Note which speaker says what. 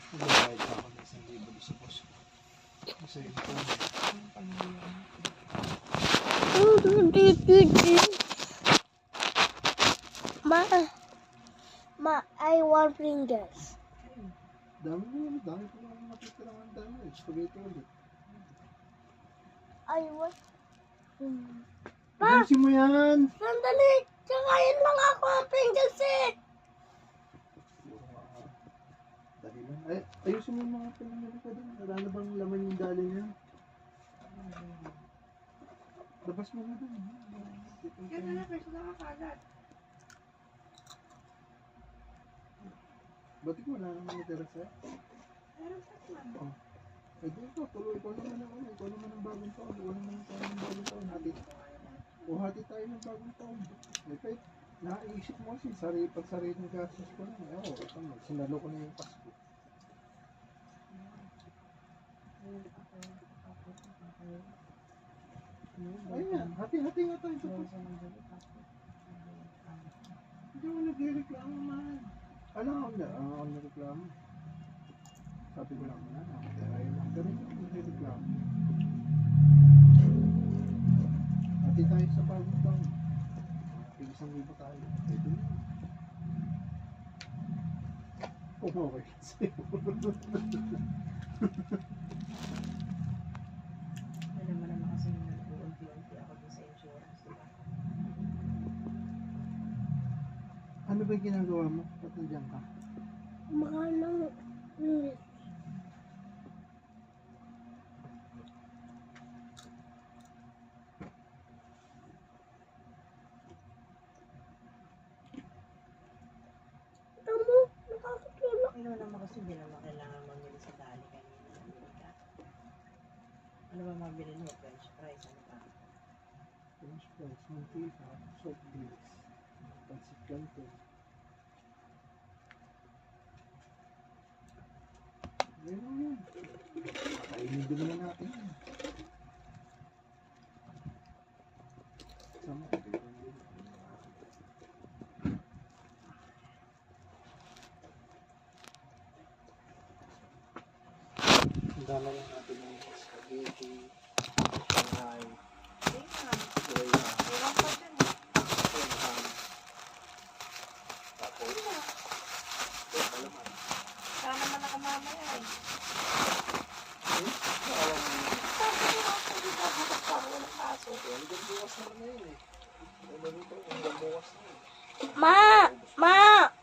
Speaker 1: Magbabayad pa ako ng 1,000 doon sa boss ko. Kasi ito,
Speaker 2: I want fingers.
Speaker 1: dami ko naman matitira ng dami. Spaghetti ulit.
Speaker 2: I want...
Speaker 1: Ayusin mo yan!
Speaker 2: Sandali! Kakain lang ako ang fingers eh!
Speaker 1: Dali lang. Ay, ayusin mo yung mga pinamili ko doon. Wala na bang laman yung dali niya? Labas mo na doon.
Speaker 3: Yan na lang, kasi nakakalat.
Speaker 1: Ba't ko wala naman natira sa'yo?
Speaker 3: Meron pa naman.
Speaker 1: Oh. Eh di ito, tuloy ko naman ako. Ikaw naman ang bagong taon. Ikaw naman tayo ng bagong taon. Hati tayo ng bagong taon. Eh kahit naisip mo kasi pag sarili ng gastos ko naman. Oo, sinalo ko na yung Pasko. Ayan, hati-hati nga tayo sa Pasko. Hindi mo nagreklamo man. Alam ako nagreklamo. Sabi ko lang na, pero hindi nagreklamo. Hati tayo sa bagong taon. Tig-1,000 tayo. Pwede na. Okay sa'yo.
Speaker 3: Ano naman kasi nag-uunti-unti ako din sa insurance, diba?
Speaker 1: Ano ba yung ginagawa mo? Ba't nandiyan ka?
Speaker 2: Mahal ng English. Tamo, nakakatulog.
Speaker 3: Ano naman kasi hindi naman kailangan mamili sa dali kanina. Diba? Ano ba mabili mo? French fries, ano ba?
Speaker 1: French fries, mantika, soft drinks, pancit canton. Ganyan yun. Kainin din na natin yun. Sama. Handa na lang natin yung spaghetti, Shanghai, gulay na,
Speaker 3: Kulang pa dyan.
Speaker 1: Shanghai. Tapos, malaman.
Speaker 3: Saan naman ako mamaya eh?
Speaker 1: Alam mo,
Speaker 3: Sabi ko ako, di ba? Bukas pa ako walang kaso.
Speaker 1: hanggang bukas naman na yun eh. Hanggang bukas na yun.
Speaker 2: Ma!